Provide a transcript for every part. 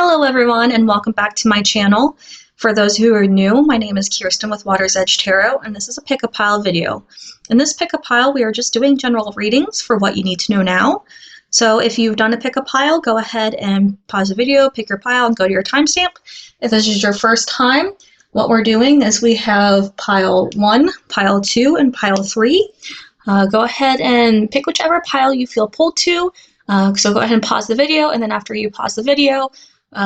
Hello everyone and welcome back to my channel. For those who are new, my name is Kirsten with Watersedgetarot and this is a pick a pile video. In this pick a pile we are just doing general readings for what you need to know now. So if you've done a pick a pile, go ahead and pause the video, pick your pile and go to your timestamp. If this is your first time, what we're doing is we have pile 1, pile 2, and pile 3. Go ahead and pick whichever pile you feel pulled to. So go ahead and pause the video, and then after you pause the video,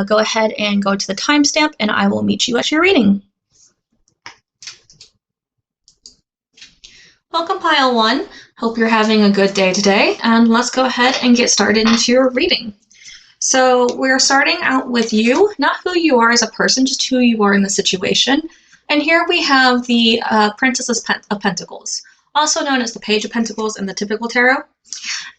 go ahead and go to the timestamp and I will meet you at your reading. Welcome pile 1. Hope you're having a good day today, and let's go ahead and get started into your reading. So we're starting out with you, not who you are as a person, just who you are in the situation. And here we have the Princess of Pentacles, also known as the Page of Pentacles in the typical tarot.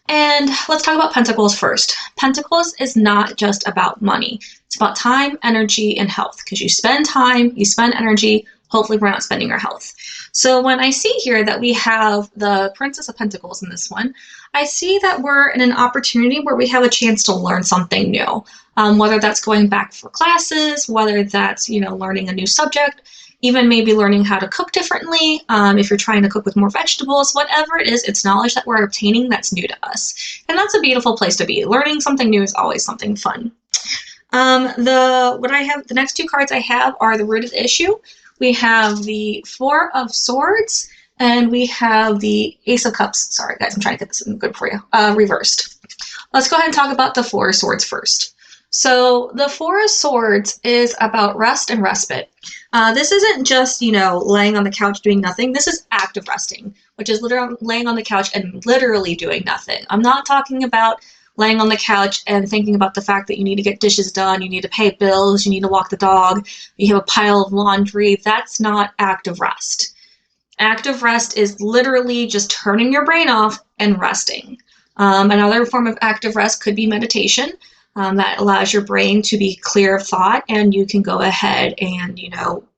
And let's talk about Pentacles first. Pentacles is not just about money. It's about time, energy, and health. Because you spend time, you spend energy, hopefully we're not spending our health. So when I see here that we have the Princess of Pentacles in this one, I see that we're in an opportunity where we have a chance to learn something new. Whether that's going back for classes, whether that's, learning a new subject, even maybe learning how to cook differently, if you're trying to cook with more vegetables, whatever it is, it's knowledge that we're obtaining that's new to us. And that's a beautiful place to be. Learning something new is always something fun. The next two cards I have are the root of the issue. We have the Four of Swords, and we have the Ace of Cups. Sorry guys, I'm trying to get this in good for you. Reversed. Let's go ahead and talk about the Four of Swords first. So the Four of Swords is about rest and respite. This isn't just, laying on the couch doing nothing. This is active resting, which is literally laying on the couch and literally doing nothing. I'm not talking about laying on the couch and thinking about the fact that you need to get dishes done, you need to pay bills, you need to walk the dog, you have a pile of laundry. That's not active rest. Active rest is literally just turning your brain off and resting. Another form of active rest could be meditation. That allows your brain to be clear of thought, and you can go ahead and,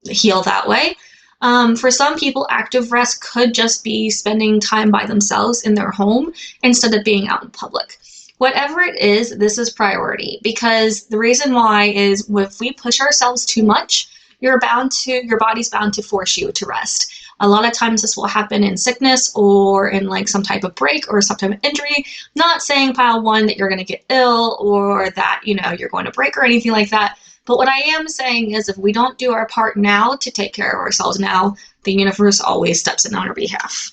heal that way. For some people, active rest could just be spending time by themselves in their home instead of being out in public. Whatever it is, this is priority, because the reason why is if we push ourselves too much, your body's bound to force you to rest. A lot of times this will happen in sickness or in like some type of break or some type of injury. Not saying pile 1 that you're going to get ill or that, you're going to break or anything like that. But what I am saying is if we don't do our part now to take care of ourselves now, the universe always steps in on our behalf.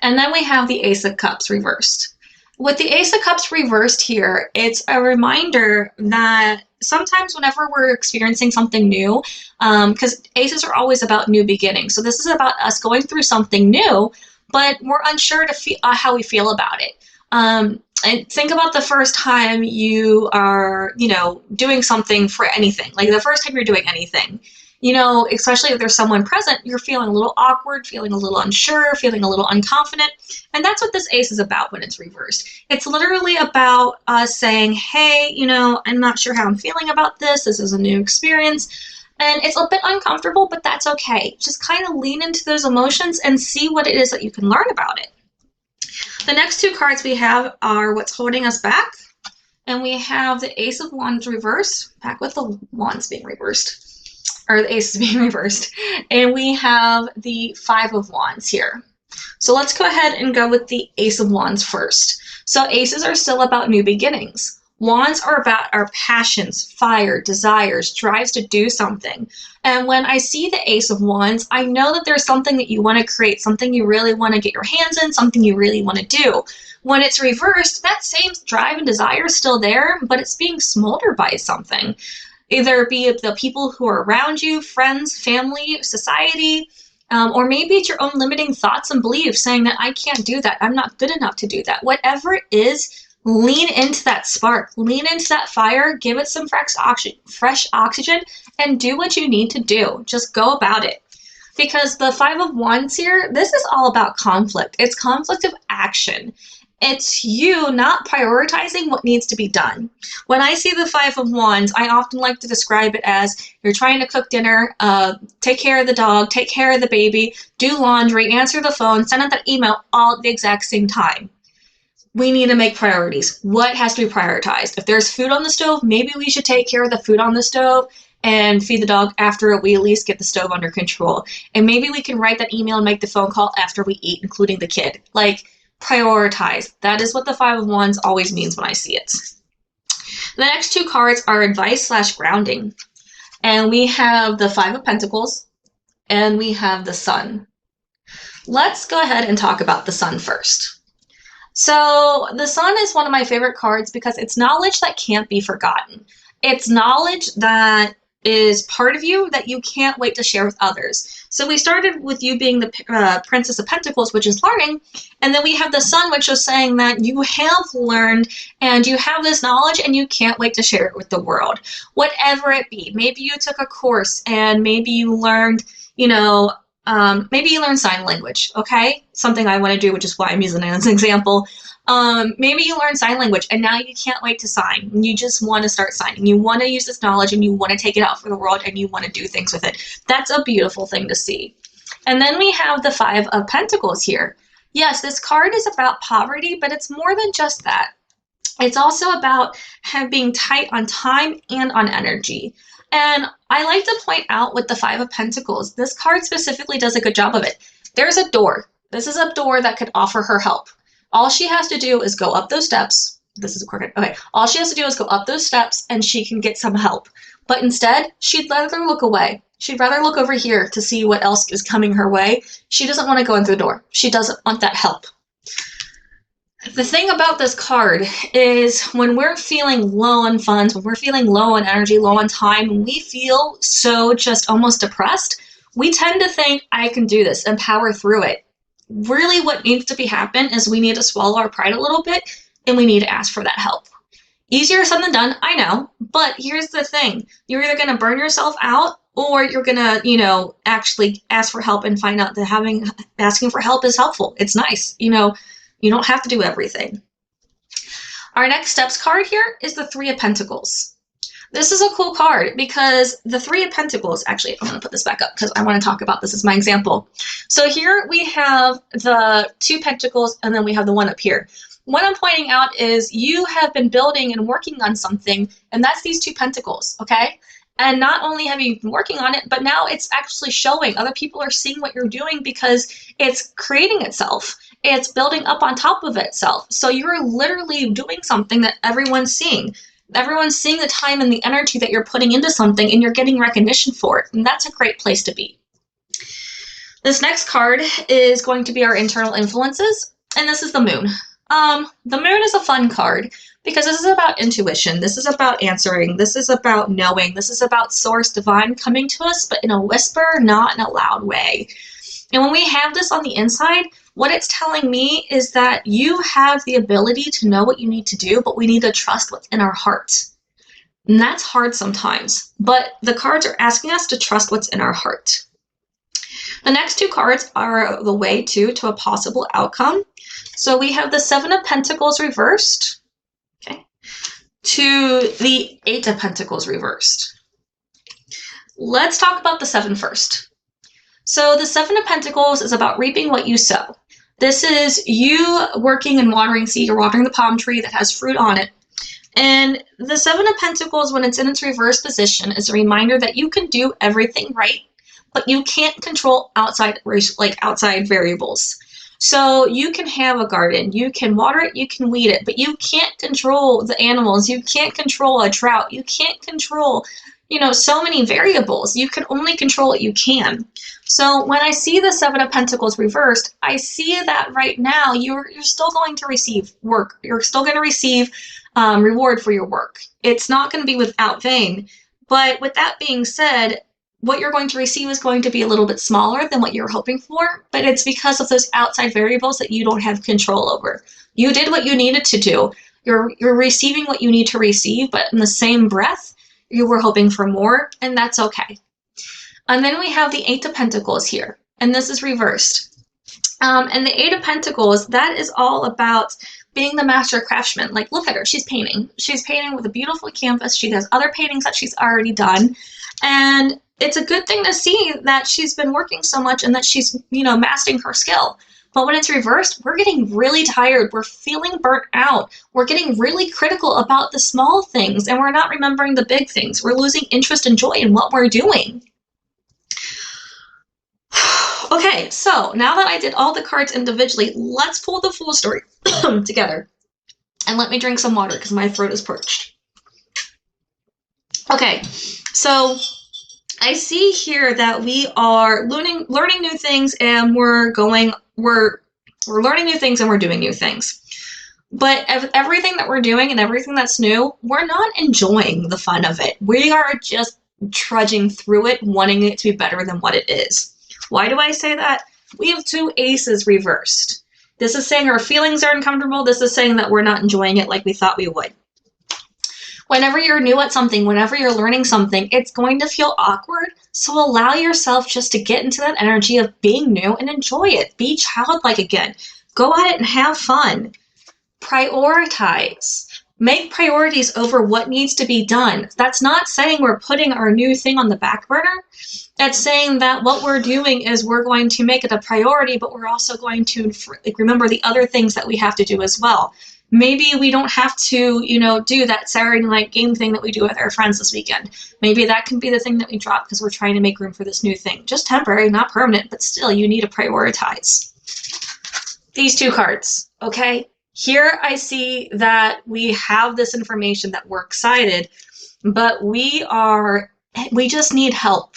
And then we have the Ace of Cups reversed. With the Ace of Cups reversed here, it's a reminder that sometimes whenever we're experiencing something new, because aces are always about new beginnings. So this is about us going through something new, but we're unsure how we feel about it. And think about the first time you are, doing something for anything, like the first time you're doing anything. Especially if there's someone present, you're feeling a little awkward, feeling a little unsure, feeling a little unconfident. And that's what this ace is about when it's reversed. It's literally about us saying, hey, I'm not sure how I'm feeling about this. This is a new experience. And it's a bit uncomfortable, but that's okay. Just kind of lean into those emotions and see what it is that you can learn about it. The next two cards we have are what's holding us back. And we have the Ace of Wands reversed, back with the wands being reversed. Or the aces being reversed, and we have the Five of Wands here. So let's go ahead and go with the Ace of Wands first. So aces are still about new beginnings. Wands are about our passions, fire, desires, drives to do something. And when I see the Ace of Wands, I know that there's something that you want to create, something you really want to get your hands in, something you really want to do. When it's reversed, that same drive and desire is still there, but it's being smoldered by something. Either be the people who are around you, friends, family, society, or maybe it's your own limiting thoughts and beliefs saying that I can't do that, I'm not good enough to do that. Whatever it is, lean into that spark, lean into that fire, give it some fresh oxygen, and do what you need to do. Just go about it. Because the Five of Wands here, this is all about conflict. It's conflict of action. It's you not prioritizing what needs to be done. When I see the Five of Wands, I often like to describe it as you're trying to cook dinner, take care of the dog, take care of the baby, do laundry, answer the phone, send out that email all at the exact same time. we need to make priorities. What has to be prioritized? If there's food on the stove, maybe we should take care of the food on the stove and feed the dog after we at least get the stove under control. And maybe we can write that email and make the phone call after we eat, including the kid. Like, prioritize. That is what the Five of Wands always means when I see it. The next two cards are advice/grounding. And we have the Five of Pentacles and we have the Sun. Let's go ahead and talk about the Sun first. So the Sun is one of my favorite cards because it's knowledge that can't be forgotten. It's knowledge that is part of you that you can't wait to share with others. So we started with you being the Princess of Pentacles, which is learning, and then we have the Sun, which is saying that you have learned and you have this knowledge and you can't wait to share it with the world. Whatever it be. Maybe you took a course and maybe you learned, maybe you learn sign language, okay? Something I want to do, which is why I'm using it as an example. Maybe you learn sign language and now you can't wait to sign. You just want to start signing. You want to use this knowledge and you want to take it out for the world and you want to do things with it. That's a beautiful thing to see. And then we have the Five of Pentacles here. Yes, this card is about poverty, but it's more than just that. It's also about being tight on time and on energy. And I like to point out with the Five of Pentacles, this card specifically does a good job of it. There's a door. This is a door that could offer her help. All she has to do is go up those steps. This is a crooked. Okay. All she has to do is go up those steps and she can get some help. But instead, she'd rather look away. She'd rather look over here to see what else is coming her way. She doesn't want to go in through the door. She doesn't want that help. The thing about this card is when we're feeling low on funds, when we're feeling low on energy, low on time, when we feel so just almost depressed, we tend to think, I can do this and power through it. Really what needs to be happen is we need to swallow our pride a little bit and we need to ask for that help. Easier said than done, I know, but here's the thing. You're either going to burn yourself out or you're going to, actually ask for help and find out that asking for help is helpful. It's nice. You don't have to do everything. Our next steps card here is the Three of Pentacles. This is a cool card because the Three of Pentacles, actually, I'm going to put this back up because I want to talk about this as my example. So here we have the Two Pentacles and then we have the one up here. What I'm pointing out is you have been building and working on something, and that's these Two Pentacles, okay? And not only have you been working on it, but now it's actually showing. Other people are seeing what you're doing because it's creating itself. It's building up on top of itself. So you're literally doing something that everyone's seeing. Everyone's seeing the time and the energy that you're putting into something and you're getting recognition for it. And that's a great place to be. This next card is going to be our internal influences. And this is the Moon. The Moon is a fun card because this is about intuition. This is about answering. This is about knowing. This is about source divine coming to us, but in a whisper, not in a loud way. And when we have this on the inside, what it's telling me is that you have the ability to know what you need to do, but we need to trust what's in our hearts. And that's hard sometimes, but the cards are asking us to trust what's in our heart. The next two cards are the way to a possible outcome. So we have the Seven of Pentacles reversed, okay, to the Eight of Pentacles reversed. Let's talk about the Seven first. So the Seven of Pentacles is about reaping what you sow. This is you working and watering seed. You're watering the palm tree that has fruit on it. And the Seven of Pentacles, when it's in its reverse position, is a reminder that you can do everything right, but you can't control outside variables. So you can have a garden, you can water it, you can weed it, but you can't control the animals. You can't control a drought. You can't control, so many variables. You can only control what you can. So when I see the Seven of Pentacles reversed, I see that right now you're still going to receive work. You're still going to receive reward for your work. It's not going to be without vain. But with that being said, what you're going to receive is going to be a little bit smaller than what you're hoping for, but it's because of those outside variables that you don't have control over. You did what you needed to do. You're receiving what you need to receive, but in the same breath, you were hoping for more, and that's okay. And then we have the Eight of Pentacles here, and this is reversed. And the Eight of Pentacles, that is all about being the master craftsman. Like, look at her, she's painting. She's painting with a beautiful canvas. She has other paintings that she's already done. And it's a good thing to see that she's been working so much and that she's, mastering her skill. But when it's reversed, we're getting really tired. We're feeling burnt out. We're getting really critical about the small things, and we're not remembering the big things. We're losing interest and joy in what we're doing. Okay, so now that I did all the cards individually, let's pull the full story together. And let me drink some water because my throat is parched. Okay, so I see here that we are learning new things, and we're learning new things, and we're doing new things. But everything that we're doing and everything that's new, we're not enjoying the fun of it. We are just trudging through it, wanting it to be better than what it is. Why do I say that? We have 2 aces reversed. This is saying our feelings are uncomfortable. This is saying that we're not enjoying it like we thought we would. Whenever you're new at something, whenever you're learning something, it's going to feel awkward. So allow yourself just to get into that energy of being new and enjoy it. Be childlike again. Go at it and have fun. Prioritize. Make priorities over what needs to be done. That's not saying we're putting our new thing on the back burner. That's saying that what we're doing is we're going to make it a priority, but we're also going to remember the other things that we have to do as well. Maybe we don't have to, do that Saturday night game thing that we do with our friends this weekend. Maybe that can be the thing that we drop because we're trying to make room for this new thing. Just temporary, not permanent, but still you need to prioritize. These 2 cards, okay? Here I see that we have this information that we're excited, but we just need help.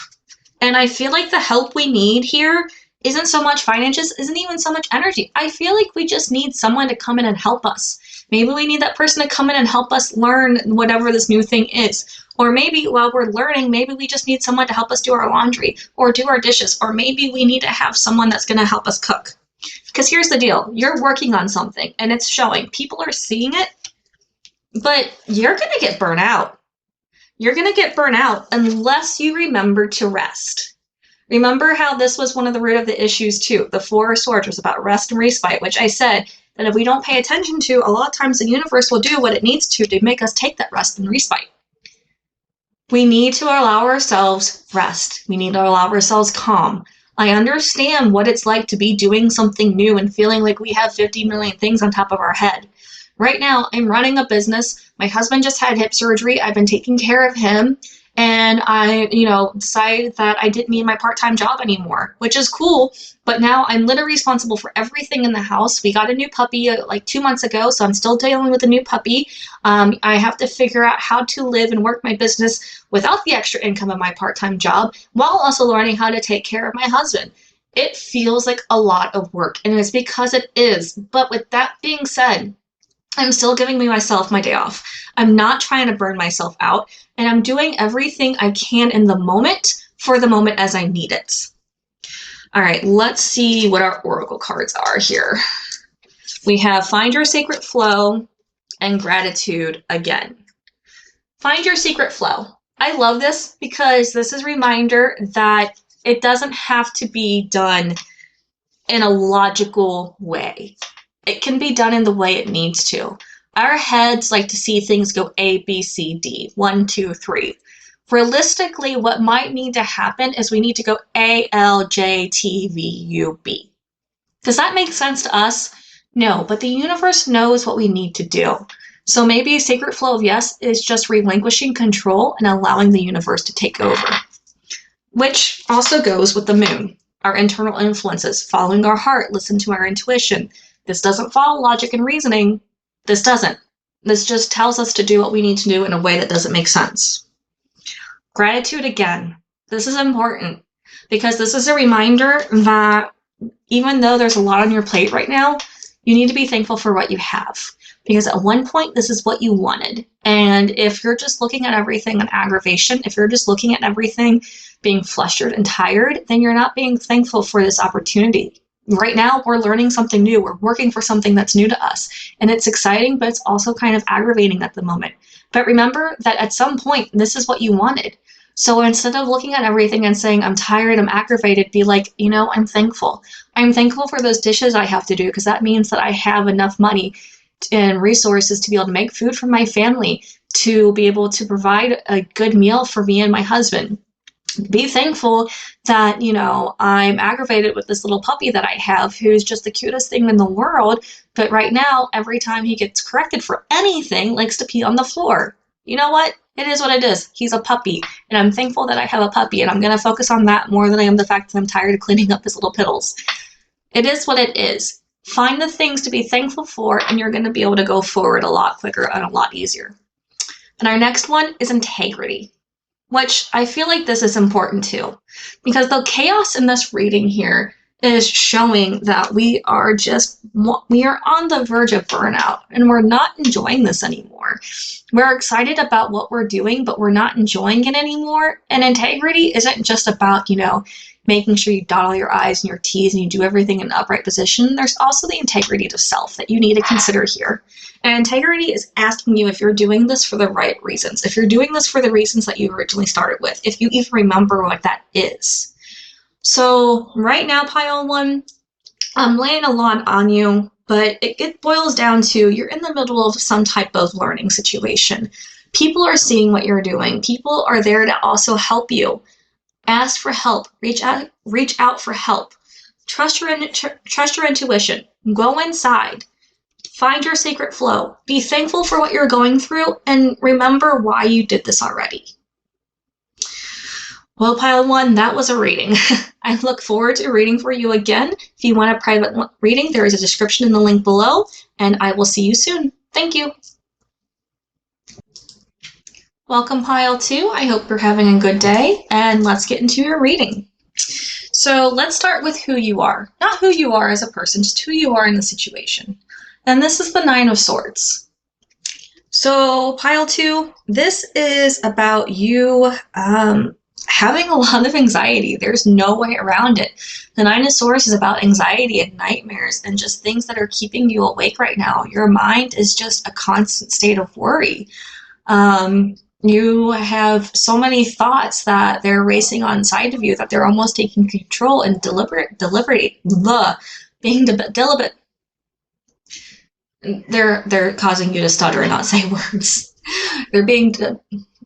And I feel like the help we need here isn't so much finances, isn't even so much energy. I feel like we just need someone to come in and help us. Maybe we need that person to come in and help us learn whatever this new thing is. Or maybe while we're learning, maybe we just need someone to help us do our laundry or do our dishes. Or maybe we need to have someone that's going to help us cook. Because here's the deal. You're working on something and it's showing. People are seeing it, but you're going to get burnt out. You're going to get burnt out unless you remember to rest. Remember how this was one of the root of the issues too. The 4 of Swords was about rest and respite, which I said that if we don't pay attention to, a lot of times the universe will do what it needs to make us take that rest and respite. We need to allow ourselves rest. We need to allow ourselves calm. I understand what it's like to be doing something new and feeling like we have 50 million things on top of our head. Right now, I'm running a business. My husband just had hip surgery. I've been taking care of him. And I, decided that I didn't need my part-time job anymore, which is cool. But now I'm literally responsible for everything in the house. We got a new puppy like 2 months ago, so I'm still dealing with a new puppy. I have to figure out how to live and work my business without the extra income of my part-time job, while also learning how to take care of my husband. It feels like a lot of work, and it's because it is. But with that being said, I'm still giving myself my day off. I'm not trying to burn myself out, and I'm doing everything I can in the moment for the moment as I need it. All right, let's see what our oracle cards are here. We have Find Your Sacred Flow and Gratitude again. Find your secret flow. I love this because this is a reminder that it doesn't have to be done in a logical way. It can be done in the way it needs to. Our heads like to see things go A, B, C, D, 1, 2, 3. Realistically, what might need to happen is we need to go A, L, J, T, V, U, B. Does that make sense to us? No, but the universe knows what we need to do. So maybe a sacred flow of yes is just relinquishing control and allowing the universe to take over. Which also goes with the moon, our internal influences, following our heart, listen to our intuition. This doesn't follow logic and reasoning. This doesn't. This just tells us to do what we need to do in a way that doesn't make sense. Gratitude again. This is important because this is a reminder that even though there's a lot on your plate right now, you need to be thankful for what you have. Because at one point, this is what you wanted. And if you're just looking at everything in aggravation, if you're just looking at everything being flustered and tired, then you're not being thankful for this opportunity. Right now, we're learning something new. We're working for something that's new to us. And it's exciting, but it's also kind of aggravating at the moment. But remember that at some point, this is what you wanted. So instead of looking at everything and saying, I'm tired, I'm aggravated, be like, I'm thankful. I'm thankful for those dishes I have to do because that means that I have enough money and resources to be able to make food for my family, to be able to provide a good meal for me and my husband. Be thankful that, you know, I'm aggravated with this little puppy that I have who's just the cutest thing in the world, but right now, every time he gets corrected for anything, likes to pee on the floor. You know what? It is what it is. He's a puppy, and I'm thankful that I have a puppy, and I'm going to focus on that more than I am the fact that I'm tired of cleaning up his little piddles. It is what it is. Find the things to be thankful for, and you're going to be able to go forward a lot quicker and a lot easier. And our next one is integrity, which I feel like this is important too, because the chaos in this reading here is showing that we are on the verge of burnout and we're not enjoying this anymore. We're excited about what we're doing, but we're not enjoying it anymore. And integrity isn't just about, you know, making sure you dot all your I's and your T's and you do everything in an upright position. There's also the integrity of self that you need to consider here. And integrity is asking you if you're doing this for the right reasons, if you're doing this for the reasons that you originally started with, if you even remember what that is. So right now, pile one, I'm laying a lot on you, but it boils down to you're in the middle of some type of learning situation. People are seeing what you're doing. People are there to also help you. Ask for help. Reach out for help. Trust your intuition. Go inside. Find your secret flow. Be thankful for what you're going through and remember why you did this already. Well, pile one, that was a reading. I look forward to reading for you again. If you want a private reading, there is a description in the link below, and I will see you soon. Thank you. Welcome, pile two. I hope you're having a good day, and let's get into your reading. So let's start with who you are. Not who you are as a person, just who you are in the situation. And this is the Nine of Swords. So pile two, this is about you having a lot of anxiety. There's no way around it. The Nine of Swords is about anxiety and nightmares and just things that are keeping you awake right now. Your mind is just a constant state of worry. You have so many thoughts that they're racing on inside of you that they're almost taking control and being deliberate. They're causing you to stutter and not say words.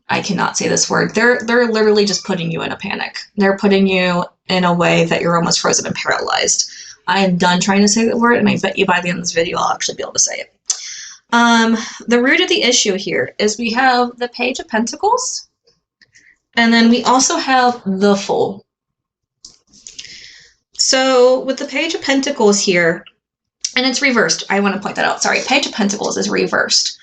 I cannot say this word. They're literally just putting you in a panic. They're putting you in a way that you're almost frozen and paralyzed. I am done trying to say the word, and I bet you by the end of this video I'll actually be able to say it. The root of the issue here is we have the Page of Pentacles, and then we also have the Fool. So with the Page of Pentacles here, and it's reversed. I want to point that out. Sorry, Page of Pentacles is reversed.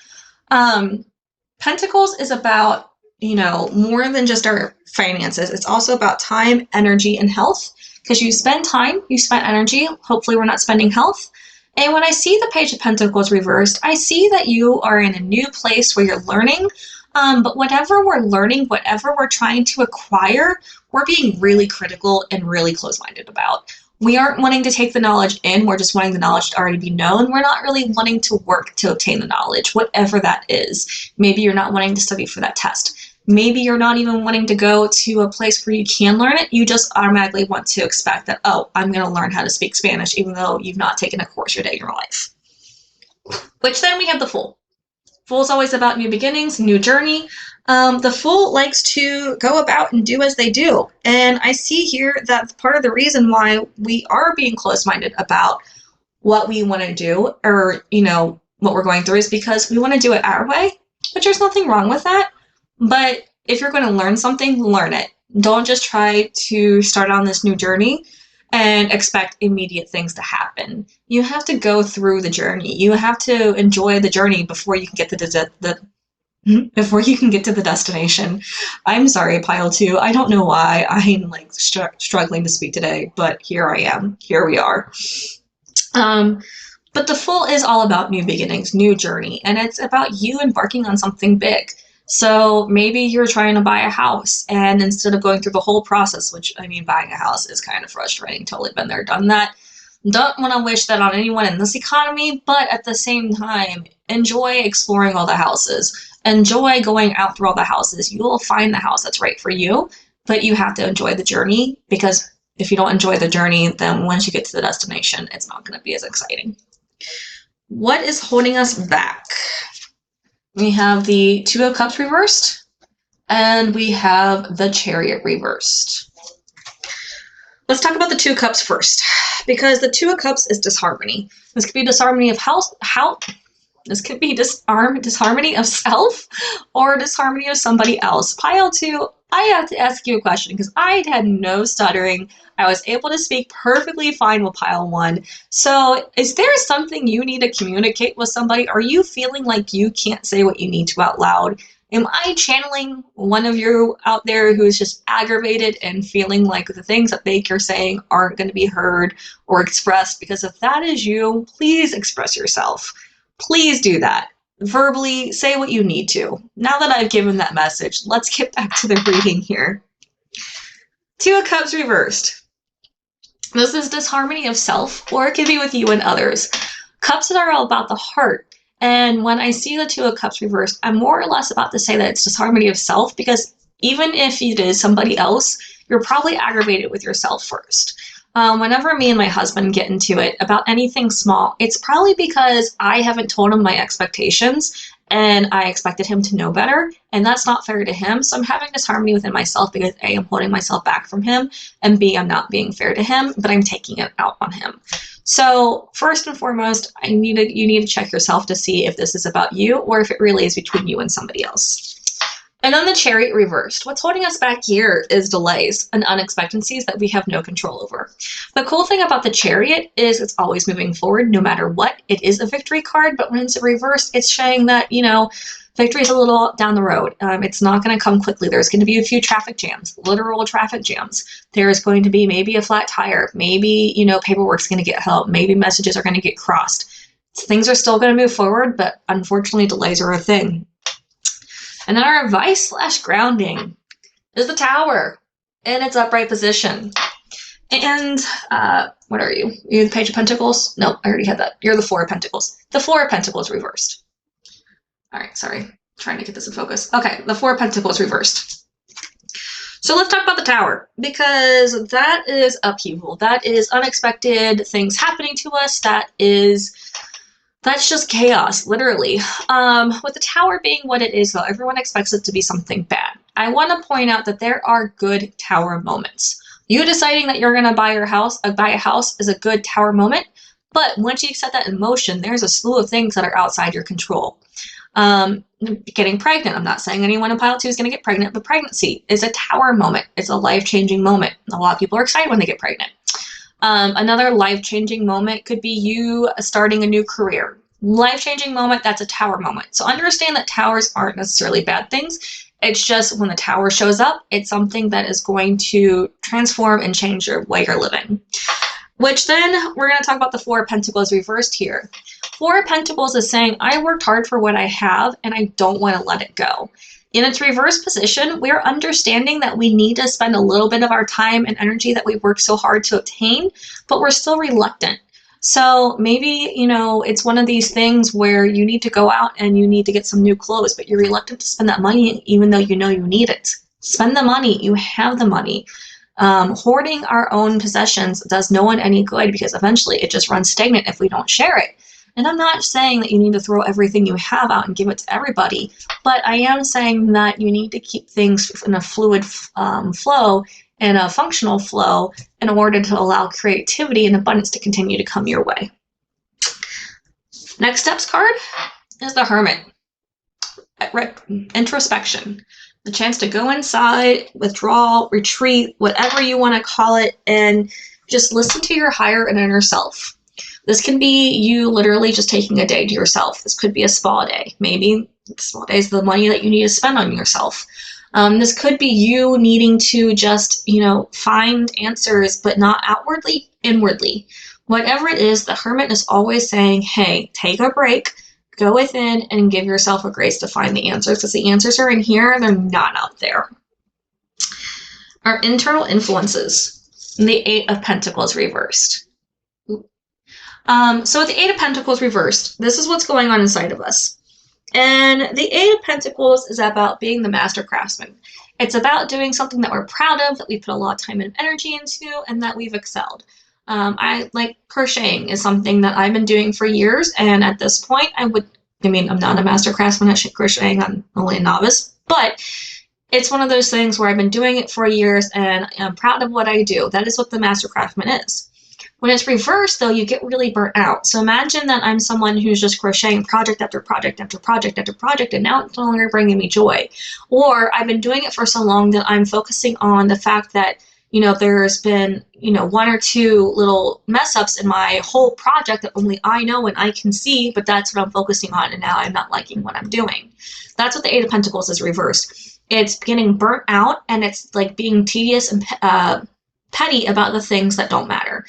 Pentacles is about, you know, more than just our finances. It's also about time, energy, and health. Because you spend time, you spend energy. Hopefully we're not spending health. And when I see the Page of Pentacles reversed, I see that you are in a new place where you're learning. But whatever we're learning, whatever we're trying to acquire, we're being really critical and really close-minded about. We aren't wanting to take the knowledge in, we're just wanting the knowledge to already be known. We're not really wanting to work to obtain the knowledge, whatever that is. Maybe you're not wanting to study for that test. Maybe you're not even wanting to go to a place where you can learn it. You just automatically want to expect that, oh, I'm going to learn how to speak Spanish, even though you've not taken a course your day in your life. Which then we have the Fool. Fool's always about new beginnings, new journey. The Fool likes to go about and do as they do. And I see here that part of the reason why we are being close-minded about what we want to do, or, you know, what we're going through, is because we want to do it our way, which there's nothing wrong with that. But if you're going to learn something, learn it. Don't just try to start on this new journey and expect immediate things to happen. You have to go through the journey. You have to enjoy the journey before you can get to the destination. I'm sorry, pile two. I don't know why I'm like struggling to speak today, but here I am. Here we are. But the Fool is all about new beginnings, new journey, and it's about you embarking on something big. So maybe you're trying to buy a house, and instead of going through the whole process, which, I mean, buying a house is kind of frustrating, totally been there, done that. Don't want to wish that on anyone in this economy, but at the same time, enjoy exploring all the houses. Enjoy going out through all the houses. You will find the house that's right for you, but you have to enjoy the journey, because if you don't enjoy the journey, then once you get to the destination, it's not going to be as exciting. What is holding us back? We have the Two of Cups reversed, And we have the Chariot reversed. Let's talk about the Two of Cups first, because the Two of Cups is disharmony. This could be disharmony of this could be disharmony of self or disharmony of somebody else. Pile 2, I have to ask you a question because I had no stuttering. I was able to speak perfectly fine with Pile 1. So is there something you need to communicate with somebody? Are you feeling like you can't say what you need to out loud? Am I channeling one of you out there who's just aggravated and feeling like the things that you're saying aren't going to be heard or expressed? Because if that is you, please express yourself. Please do that. Verbally, say what you need to. Now that I've given that message, let's get back to the reading here. Two of Cups reversed. This is disharmony of self, or it could be with you and others. Cups are all about the heart. And when I see the Two of Cups reversed, I'm more or less about to say that it's disharmony of self, because even if it is somebody else, you're probably aggravated with yourself first. Whenever me and my husband get into it about anything small, it's probably because I haven't told him my expectations and I expected him to know better, and that's not fair to him. So I'm having disharmony within myself because A, I'm holding myself back from him, and B, I'm not being fair to him, but I'm taking it out on him. So first and foremost, you need to check yourself to see if this is about you or if it really is between you and somebody else. And then the Chariot reversed. What's holding us back here is delays and unexpectancies that we have no control over. The cool thing about the Chariot is it's always moving forward no matter what. It is a victory card, but when it's reversed, it's showing that, victory is a little down the road. It's not going to come quickly. There's going to be a few traffic jams, literal traffic jams. There's going to be maybe a flat tire. Maybe, paperwork's going to get held. Maybe messages are going to get crossed. Things are still going to move forward, but unfortunately delays are a thing. And then our advice / grounding is the Tower in its upright position. And what are you? You're the Page of Pentacles? No, I already had that. You're the Four of Pentacles. The Four of Pentacles reversed. All right, sorry. Trying to get this in focus. Okay, the Four of Pentacles reversed. So let's talk about the Tower, because that is upheaval. That is unexpected things happening to us. That's just chaos, literally. With the Tower being what it is, though, everyone expects it to be something bad. I want to point out that there are good Tower moments. You deciding that you're going to buy a house is a good Tower moment, but once you set that in motion, there's a slew of things that are outside your control. Getting pregnant. I'm not saying anyone in Pile 2 is going to get pregnant, but pregnancy is a Tower moment. It's a life-changing moment. A lot of people are excited when they get pregnant. Another life-changing moment could be you starting a new career. Life-changing moment, that's a Tower moment. So understand that towers aren't necessarily bad things. It's just when the Tower shows up, it's something that is going to transform and change your way you're living. Which then, we're going to talk about the Four of Pentacles reversed here. Four of Pentacles is saying, I worked hard for what I have, and I don't want to let it go. In its reverse position, we're understanding that we need to spend a little bit of our time and energy that we worked so hard to obtain, but we're still reluctant. So maybe, it's one of these things where you need to go out and you need to get some new clothes, but you're reluctant to spend that money even though you know you need it. Spend the money. You have the money. Hoarding our own possessions does no one any good because eventually it just runs stagnant if we don't share it. And I'm not saying that you need to throw everything you have out and give it to everybody, but I am saying that you need to keep things in a fluid flow and a functional flow in order to allow creativity and abundance to continue to come your way. Next steps card is the Hermit. Introspection. The chance to go inside, withdraw, retreat, whatever you want to call it, and just listen to your higher and inner self. This can be you literally just taking a day to yourself. This could be a spa day. Maybe spa day is the money that you need to spend on yourself. This could be you needing to just, find answers, but not outwardly, inwardly. Whatever it is, the Hermit is always saying, hey, take a break, go within, and give yourself a grace to find the answers, because the answers are in here, they're not out there. Our internal influences. The Eight of Pentacles reversed. So with the Eight of Pentacles reversed, this is what's going on inside of us. And the Eight of Pentacles is about being the master craftsman. It's about doing something that we're proud of, that we put a lot of time and energy into, and that we've excelled. I like crocheting is something that I've been doing for years, and at this point I'm not a master craftsman at crocheting, I'm only a novice, but It's one of those things where I've been doing it for years and I'm proud of what I do. That is what the Master Craftsman is. When it's reversed, though, you get really burnt out. So imagine that I'm someone who's just crocheting project after project after project after project, and now it's no longer bringing me joy. Or I've been doing it for so long that I'm focusing on the fact that, there's been, one or two little mess ups in my whole project that only I know and I can see, but that's what I'm focusing on, and now I'm not liking what I'm doing. That's what the Eight of Pentacles is reversed. It's getting burnt out, and it's like being tedious and petty about the things that don't matter.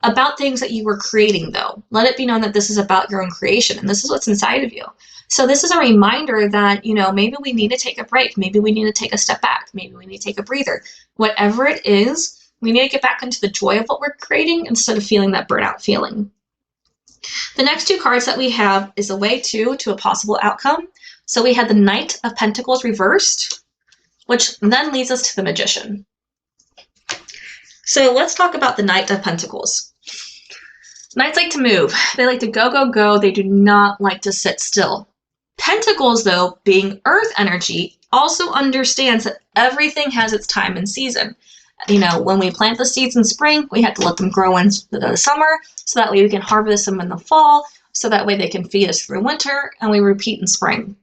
About things that you were creating, though. Let it be known that this is about your own creation, and this is what's inside of you. So this is a reminder that, maybe we need to take a break. Maybe we need to take a step back. Maybe we need to take a breather. Whatever it is, we need to get back into the joy of what we're creating instead of feeling that burnout feeling. The next two cards that we have is a way to a possible outcome. So we had the Knight of Pentacles reversed, which then leads us to the Magician. So let's talk about the Knight of Pentacles. Knights like to move. They like to go, go, go. They do not like to sit still. Pentacles, though, being earth energy, also understands that everything has its time and season. When we plant the seeds in spring, we have to let them grow in the summer, so that way we can harvest them in the fall, so that way they can feed us through winter, and we repeat in spring.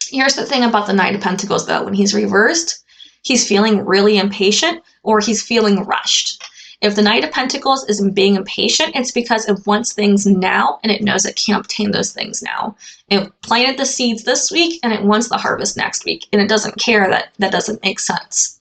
Here's the thing about the Knight of Pentacles, though. When he's reversed, he's feeling really impatient, or he's feeling rushed. If the Knight of Pentacles is being impatient, it's because it wants things now, and it knows it can't obtain those things now. It planted the seeds this week, and it wants the harvest next week, and it doesn't care that that doesn't make sense.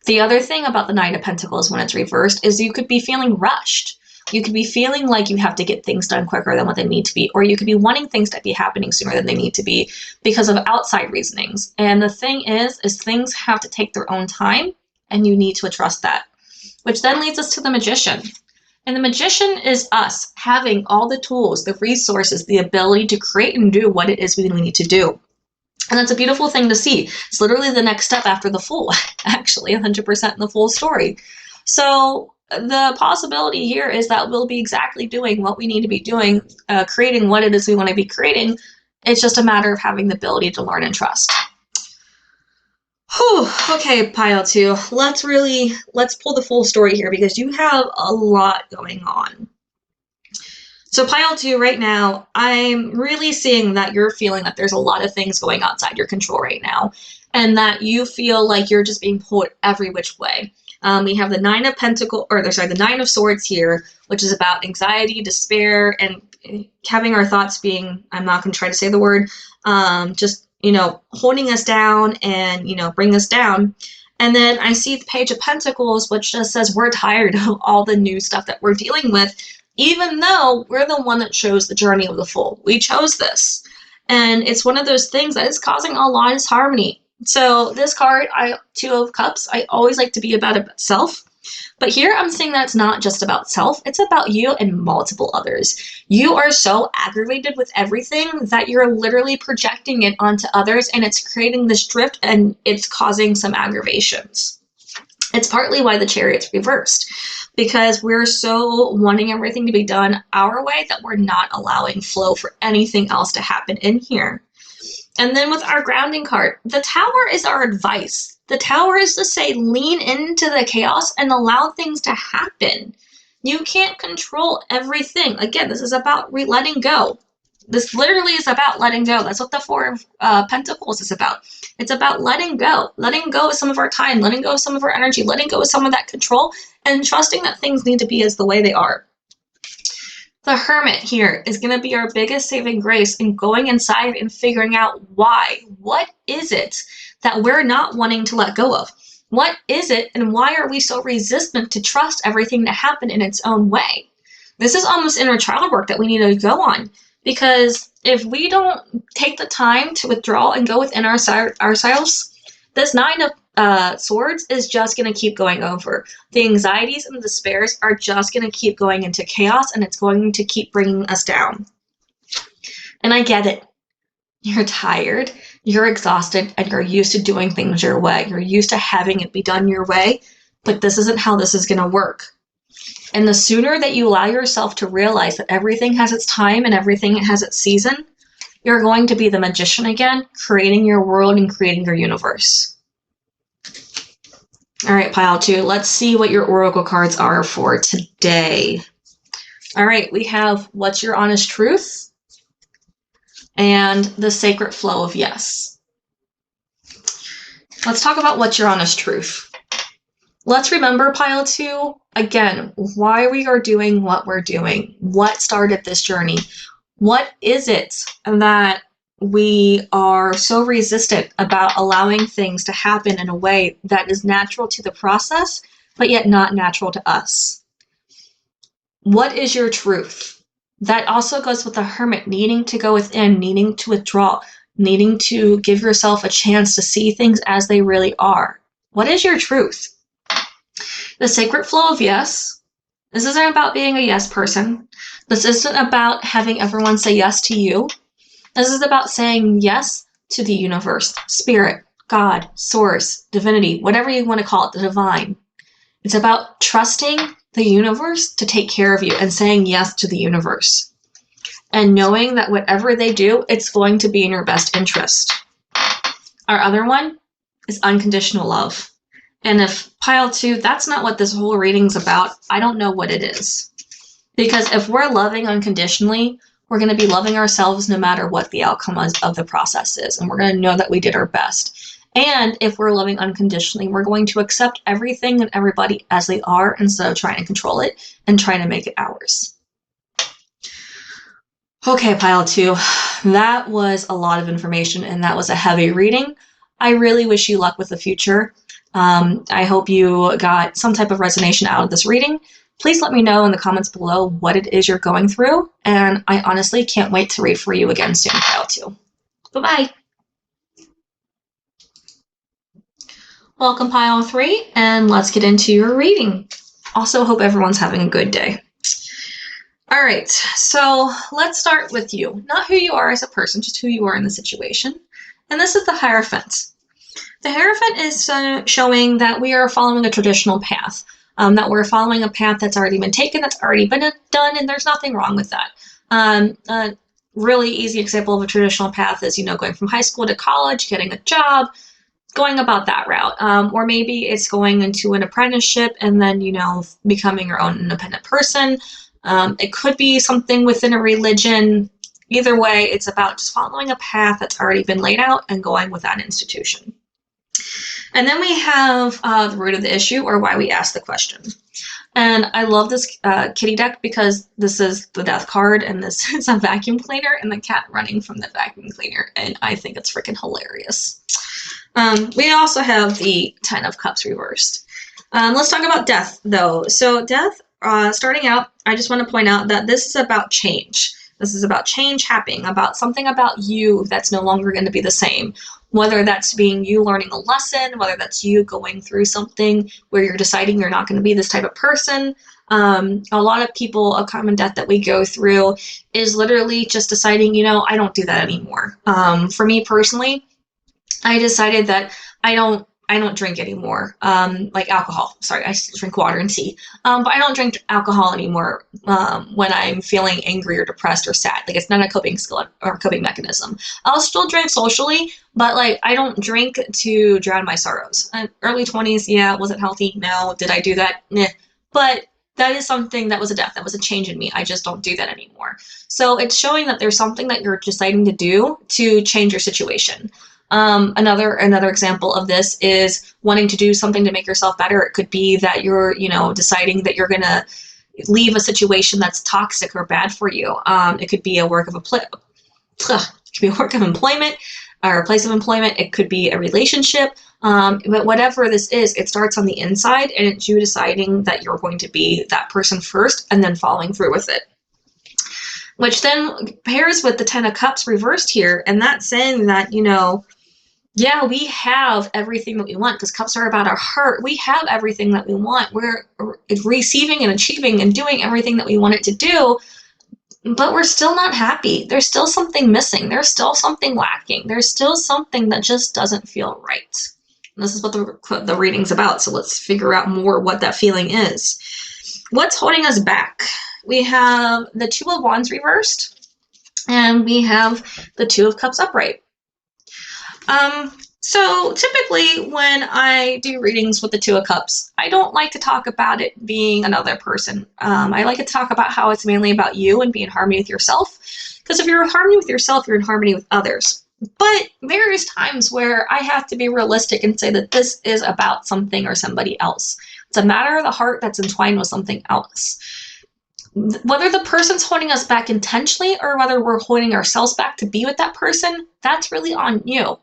The other thing about the Knight of Pentacles when it's reversed is you could be feeling rushed. You could be feeling like you have to get things done quicker than what they need to be, or you could be wanting things to be happening sooner than they need to be because of outside reasonings. And the thing is things have to take their own time, and you need to trust that. Which then leads us to the Magician. And the Magician is us having all the tools, the resources, the ability to create and do what it is we need to do. And that's a beautiful thing to see. It's literally the next step after the Fool, actually, 100% in the Fool story. So the possibility here is that we'll be exactly doing what we need to be doing, creating what it is we want to be creating. It's just a matter of having the ability to learn and trust. Whew, okay, pile two. Let's pull the full story here because you have a lot going on. So pile two, right now, I'm really seeing that you're feeling that there's a lot of things going outside your control right now, and that you feel like you're just being pulled every which way. We have the Nine of Swords here, which is about anxiety, despair, and having our thoughts being, I'm not going to try to say the word, holding us down and, bring us down. And then I see the Page of Pentacles, which just says we're tired of all the new stuff that we're dealing with, even though we're the one that chose the journey of the Fool. We chose this. And it's one of those things that is causing a lot of disharmony. So this card, Two of Cups, I always like to be about self. But here I'm saying that it's not just about self, it's about you and multiple others. You are so aggravated with everything that you're literally projecting it onto others, and it's creating this drift and it's causing some aggravations. It's partly why the Chariot's reversed, because we're so wanting everything to be done our way that we're not allowing flow for anything else to happen in here. And then with our grounding card, the Tower is our advice. The Tower is to say, lean into the chaos and allow things to happen. You can't control everything. Again, this is about letting go. This literally is about letting go. That's what the Four of Pentacles is about. It's about letting go of some of our time, letting go of some of our energy, letting go of some of that control, and trusting that things need to be as the way they are. The Hermit here is going to be our biggest saving grace in going inside and figuring out why. What is it that we're not wanting to let go of? What is it, and why are we so resistant to trust everything to happen in its own way? This is almost inner child work that we need to go on, because if we don't take the time to withdraw and go within ourselves, this Nine of Swords is just going to keep going over. The anxieties and the despairs are just going to keep going into chaos, and it's going to keep bringing us down. And I get it. You're tired, you're exhausted, and you're used to doing things your way. You're used to having it be done your way, but this isn't how this is going to work. And the sooner that you allow yourself to realize that everything has its time and everything has its season, you're going to be the magician again, creating your world and creating your universe. All right, pile 2. Let's see what your oracle cards are for today. All right, we have what's your honest truth and the sacred flow of yes. Let's talk about what's your honest truth. Let's remember, pile 2, again, why we are doing what we're doing. What started this journey? What is it that we are so resistant about allowing things to happen in a way that is natural to the process, but yet not natural to us? What is your truth? That also goes with the hermit, needing to go within, needing to withdraw, needing to give yourself a chance to see things as they really are. What is your truth? The sacred flow of yes. This isn't about being a yes person. This isn't about having everyone say yes to you. This is about saying yes to the universe, spirit, God, source, divinity, whatever you want to call it, the divine. It's about trusting the universe to take care of you and saying yes to the universe. And knowing that whatever they do, it's going to be in your best interest. Our other one is unconditional love. And if pile 2, that's not what this whole reading's about, I don't know what it is. Because if we're loving unconditionally, we're going to be loving ourselves no matter what the outcome of the process is. And we're going to know that we did our best. And if we're loving unconditionally, we're going to accept everything and everybody as they are instead of trying to control it and trying to make it ours. Okay, pile 2, that was a lot of information and that was a heavy reading. I really wish you luck with the future. I hope you got some type of resonation out of this reading. Please let me know in the comments below what it is you're going through, and I honestly can't wait to read for you again soon, pile 2. Bye-bye. Welcome, pile 3, and let's get into your reading. Also, hope everyone's having a good day. All right, so let's start with you. Not who you are as a person, just who you are in the situation. And this is the Hierophant. The Hierophant is showing that we are following a traditional path, that we're following a path that's already been taken, that's already been done, and there's nothing wrong with that. A really easy example of a traditional path is, going from high school to college, getting a job, going about that route. Or maybe it's going into an apprenticeship and then, becoming your own independent person. It could be something within a religion. Either way, it's about just following a path that's already been laid out and going with that institution. And then we have the root of the issue, or why we ask the question. And I love this kitty deck because this is the death card and this is a vacuum cleaner and the cat running from the vacuum cleaner. And I think it's freaking hilarious. We also have the 10 of Cups reversed. Let's talk about death, though. So death, starting out, I just want to point out that this is about change. This is about change happening, about something about you that's no longer going to be the same. Whether that's being you learning a lesson, whether that's you going through something where you're deciding you're not going to be this type of person. A lot of people, a common death that we go through is literally just deciding, I don't do that anymore. For me personally, I decided that I don't drink anymore, like alcohol. Sorry, I drink water and tea. But I don't drink alcohol anymore when I'm feeling angry or depressed or sad. Like, it's not a coping skill or coping mechanism. I'll still drink socially, but I don't drink to drown my sorrows. Early 20s, yeah, was it healthy? No. Did I do that? Nah. But that is something that was a death. That was a change in me. I just don't do that anymore. So it's showing that there's something that you're deciding to do to change your situation. Another example of this is wanting to do something to make yourself better. It could be that you're, deciding that you're going to leave a situation that's toxic or bad for you. It could be a work of employment or a place of employment. It could be a relationship. But whatever this is, it starts on the inside, and it's you deciding that you're going to be that person first and then following through with it. Which then pairs with the 10 of Cups reversed here, and that's saying that, yeah, we have everything that we want, because cups are about our heart. We have everything that we want. We're receiving and achieving and doing everything that we want it to do, but we're still not happy. There's still something missing. There's still something lacking. There's still something that just doesn't feel right. And this is what the reading's about, so let's figure out more what that feeling is. What's holding us back? We have the 2 of Wands reversed, and we have the 2 of Cups upright. So typically when I do readings with the Two of Cups, I don't like to talk about it being another person. I like to talk about how it's mainly about you and be in harmony with yourself. Because if you're in harmony with yourself, you're in harmony with others. But there is times where I have to be realistic and say that this is about something or somebody else. It's a matter of the heart that's entwined with something else. Whether the person's holding us back intentionally or whether we're holding ourselves back to be with that person, that's really on you.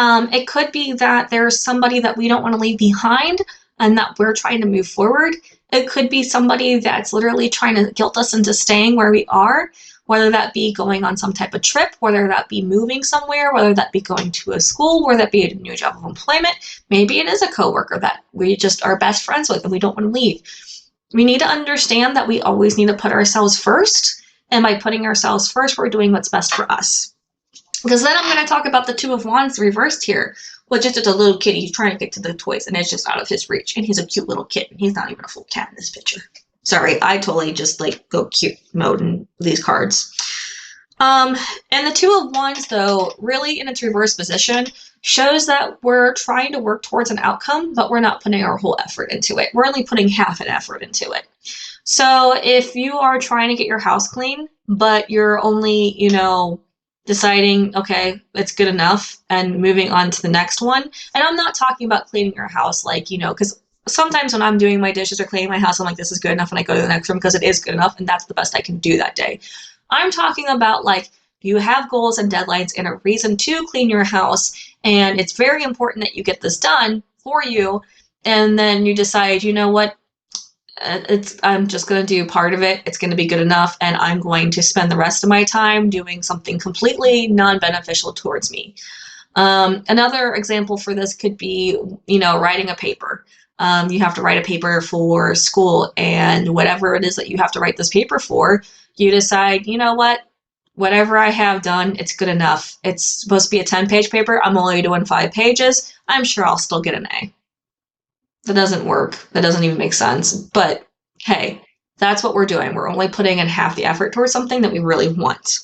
It could be that there's somebody that we don't want to leave behind and that we're trying to move forward. It could be somebody that's literally trying to guilt us into staying where we are, whether that be going on some type of trip, whether that be moving somewhere, whether that be going to a school, whether that be a new job of employment. Maybe it is a coworker that we just are best friends with and we don't want to leave. We need to understand that we always need to put ourselves first. And by putting ourselves first, we're doing what's best for us. Because then I'm going to talk about the Two of Wands reversed here, which is just a little kitty. He's trying to get to the toys, and it's just out of his reach. And he's a cute little kitten. He's not even a full cat in this picture. Sorry, I totally just go cute mode in these cards. And the Two of Wands, though, really in its reverse position, shows that we're trying to work towards an outcome, but we're not putting our whole effort into it. We're only putting half an effort into it. So if you are trying to get your house clean, but you're only, deciding, okay, it's good enough and moving on to the next one. And I'm not talking about cleaning your house because sometimes when I'm doing my dishes or cleaning my house, I'm like, this is good enough, and I go to the next room because it is good enough and that's the best I can do that day. I'm talking about you have goals and deadlines and a reason to clean your house, and it's very important that you get this done for you, and then you decide, you know what, I'm just going to do part of it. It's going to be good enough. And I'm going to spend the rest of my time doing something completely non-beneficial towards me. Another example for this could be, writing a paper. You have to write a paper for school, and whatever it is that you have to write this paper for, you decide, you know what, whatever I have done, it's good enough. It's supposed to be a 10-page paper. I'm only doing 5 pages. I'm sure I'll still get an A. That doesn't work. That doesn't even make sense. But hey, that's what we're doing. We're only putting in half the effort towards something that we really want.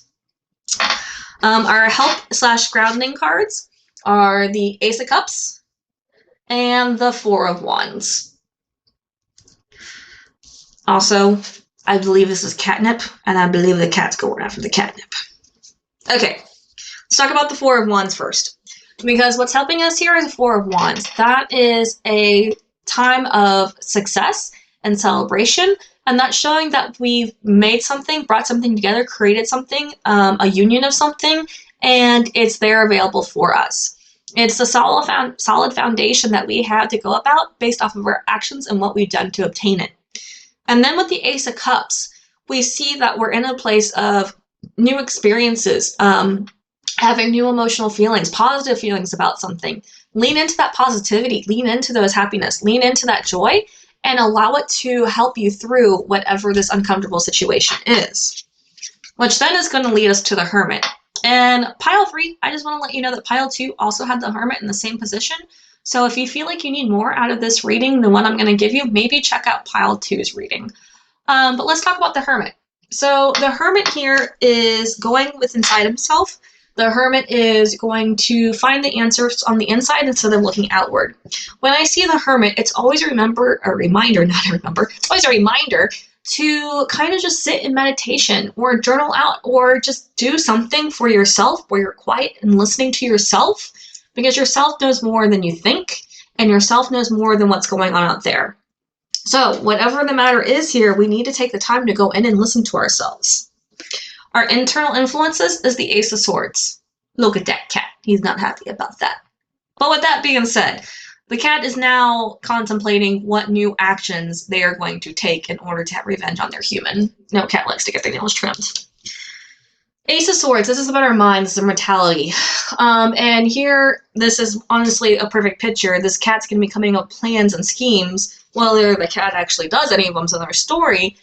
Our help/grounding cards are the Ace of Cups and the Four of Wands. Also, I believe this is catnip, and I believe the cat's going after the catnip. Okay, let's talk about the Four of Wands first. Because what's helping us here is the Four of Wands. That is a time of success and celebration, and that's showing that we've made something, brought something together, created something, a union of something, and it's there available for us. It's the solid foundation that we have to go about based off of our actions and what we've done to obtain it. And then with the Ace of Cups, we see that we're in a place of new experiences, having new emotional feelings, positive feelings about something. Lean into that positivity, lean into those happiness, lean into that joy, and allow it to help you through whatever this uncomfortable situation is. Which then is going to lead us to the Hermit. And pile 3, I just want to let you know that pile 2 also had the Hermit in the same position. So if you feel like you need more out of this reading than what I'm going to give you, maybe check out pile 2's reading. But let's talk about the Hermit. So the Hermit here is going within inside himself. The Hermit is going to find the answers on the inside instead of looking outward. When I see the Hermit, it's always a reminder to kind of just sit in meditation or journal out or just do something for yourself where you're quiet and listening to yourself, because yourself knows more than you think, and yourself knows more than what's going on out there. So whatever the matter is here, we need to take the time to go in and listen to ourselves. Our internal influences is the Ace of Swords. Look at that cat. He's not happy about that. But with that being said, the cat is now contemplating what new actions they are going to take in order to have revenge on their human. No cat likes to get their nails trimmed. Ace of Swords, this is about our mind, this is our mentality. And here, this is honestly a perfect picture. This cat's going to be coming up with plans and schemes, whether the cat actually does any of them is another story.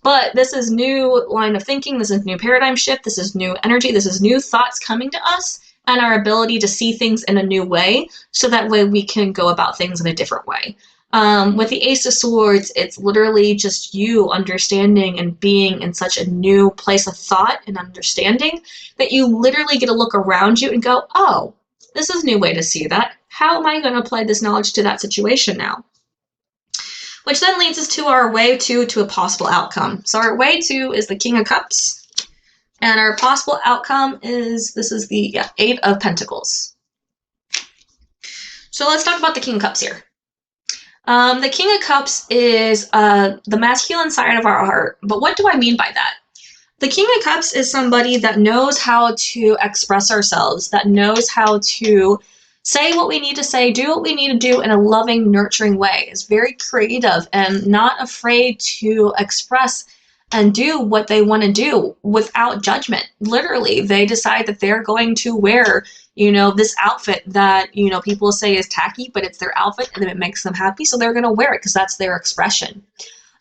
But this is new line of thinking, this is new paradigm shift, this is new energy, this is new thoughts coming to us, and our ability to see things in a new way, so that way we can go about things in a different way. With the Ace of Swords, it's literally just you understanding and being in such a new place of thought and understanding that you literally get to look around you and go, oh, This is a new way to see that. How am I going to apply this knowledge to that situation now? Which then leads us to our way to a possible outcome. So our way to is the King of Cups. And our possible outcome is, this is the Eight of Pentacles. So let's talk about the King of Cups here. The King of Cups is the masculine side of our heart. But what do I mean by that? The King of Cups is somebody that knows how to express ourselves, that knows how to say what we need to say, do what we need to do in a loving, nurturing way. Is very creative and not afraid to express and do what they want to do without judgment. Literally, they decide that they're going to wear, this outfit that, people say is tacky, but it's their outfit and it makes them happy. So they're going to wear it because that's their expression.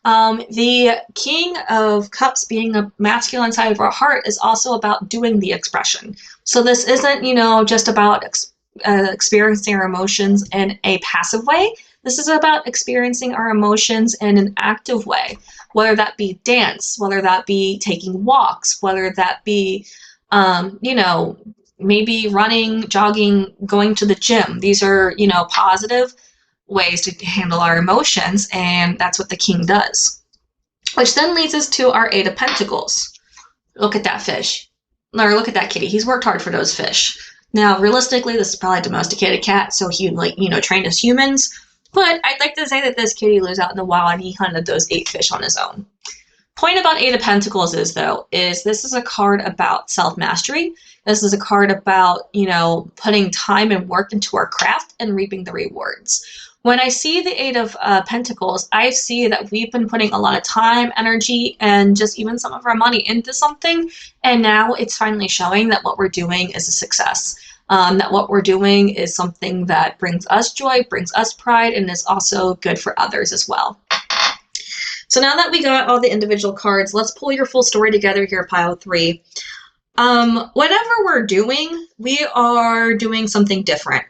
The King of Cups being a masculine side of our heart is also about doing the expression. So this isn't, just about experiencing our emotions in a passive way. This is about experiencing our emotions in an active way, whether that be dance, whether that be taking walks, whether that be, maybe running, jogging, going to the gym. These are, positive ways to handle our emotions, and that's what the King does. Which then leads us to our Eight of Pentacles. Look at that fish. Or look at that kitty. He's worked hard for those fish. Now, realistically, this is probably a domesticated cat, so he, trained as humans. But I'd like to say that this kitty lives out in the wild and he hunted those 8 fish on his own. Point about Eight of Pentacles is this is a card about self-mastery. This is a card about, putting time and work into our craft and reaping the rewards. When I see the Eight of Pentacles, I see that we've been putting a lot of time, energy, and just even some of our money into something. And now it's finally showing that what we're doing is a success. That what we're doing is something that brings us joy, brings us pride, and is also good for others as well. So now that we got all the individual cards, let's pull your full story together here, pile 3. Whatever we're doing, we are doing something different.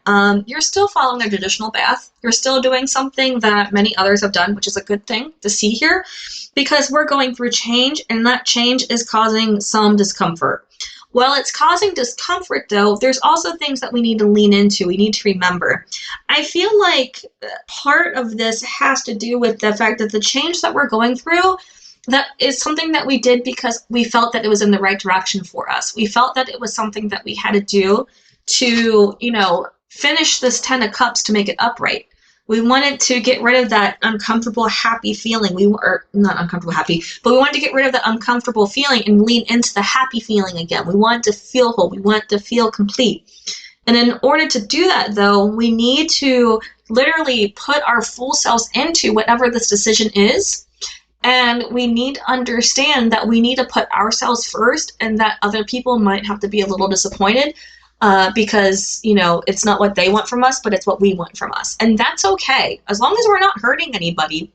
You're still following a traditional path. You're still doing something that many others have done, which is a good thing to see here, because we're going through change, and that change is causing some discomfort. While it's causing discomfort, though, there's also things that we need to lean into. We need to remember. I feel like part of this has to do with the fact that the change that we're going through, that is something that we did because we felt that it was in the right direction for us. We felt that it was something that we had to do to, finish this 10 of Cups to make it upright. We wanted to get rid of that uncomfortable, happy feeling. Not uncomfortable, happy, but we wanted to get rid of that uncomfortable feeling and lean into the happy feeling again. We wanted to feel whole. We wanted to feel complete. And in order to do that, though, we need to literally put our full selves into whatever this decision is. And we need to understand that we need to put ourselves first, and that other people might have to be a little disappointed because, it's not what they want from us, but it's what we want from us. And that's okay. As long as we're not hurting anybody,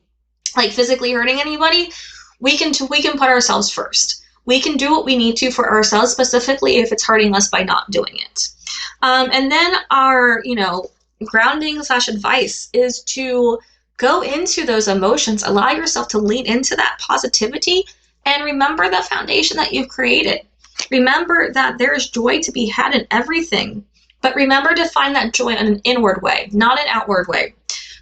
like physically hurting anybody, we can put ourselves first. We can do what we need to for ourselves, specifically if it's hurting us by not doing it. And then our, grounding / advice is to go into those emotions, allow yourself to lean into that positivity, and remember the foundation that you've created. Remember that there's joy to be had in everything, but remember to find that joy in an inward way, not an outward way.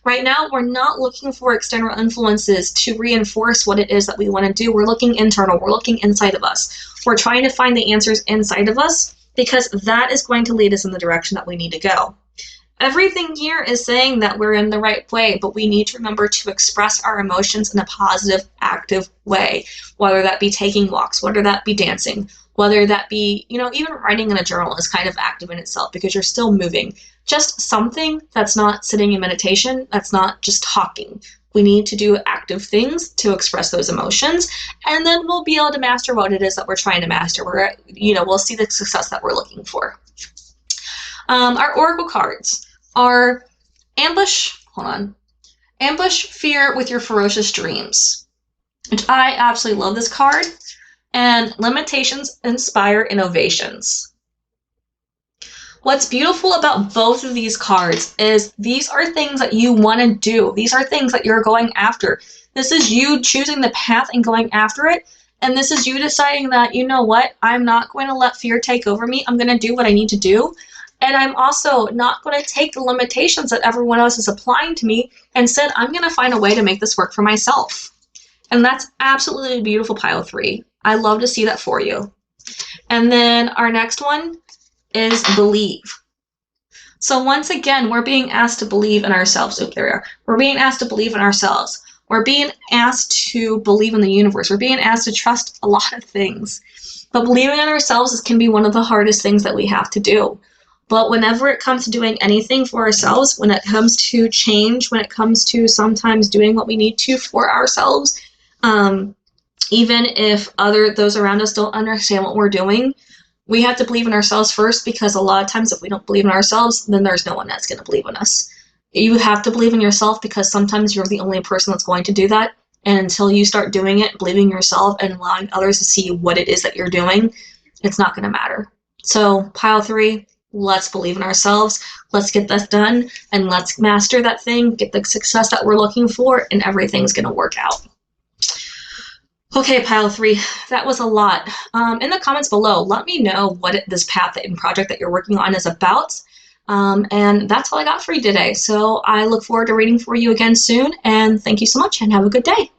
Right now, we're not looking for external influences to reinforce what it is that we want to do. We're looking internal. We're looking inside of us. We're trying to find the answers inside of us, because that is going to lead us in the direction that we need to go. Everything here is saying that we're in the right way, but we need to remember to express our emotions in a positive, active way, whether that be taking walks, whether that be dancing, whether that be, even writing in a journal is kind of active in itself because you're still moving. Just something that's not sitting in meditation, that's not just talking. We need to do active things to express those emotions, and then we'll be able to master what it is that we're trying to master. We'll see the success that we're looking for. Our oracle cards are ambush, fear with your ferocious dreams, which I absolutely love this card, and limitations inspire innovations. What's beautiful about both of these cards is these are things that you want to do. These are things that you're going after. This is you choosing the path and going after it. And this is you deciding that, you know what, I'm not going to let fear take over me. I'm going to do what I need to do. And I'm also not going to take the limitations that everyone else is applying to me. Instead, I'm going to find a way to make this work for myself. And that's absolutely beautiful, pile 3. I love to see that for you. And then our next one is believe. So once again, we're being asked to believe in ourselves. Oh, there we are. We're being asked to believe in ourselves. We're being asked to believe in the universe. We're being asked to trust a lot of things. But believing in ourselves can be one of the hardest things that we have to do. But whenever it comes to doing anything for ourselves, when it comes to change, when it comes to sometimes doing what we need to for ourselves, even if those around us don't understand what we're doing, we have to believe in ourselves first, because a lot of times if we don't believe in ourselves, then there's no one that's going to believe in us. You have to believe in yourself, because sometimes you're the only person that's going to do that. And until you start doing it, believing in yourself and allowing others to see what it is that you're doing, it's not going to matter. So pile 3, let's believe in ourselves. Let's get this done, and let's master that thing, get the success that we're looking for, and everything's going to work out. Okay, pile 3, that was a lot. In the comments below, let me know what this path and project that you're working on is about. And that's all I got for you today. So I look forward to reading for you again soon. And thank you so much, and have a good day.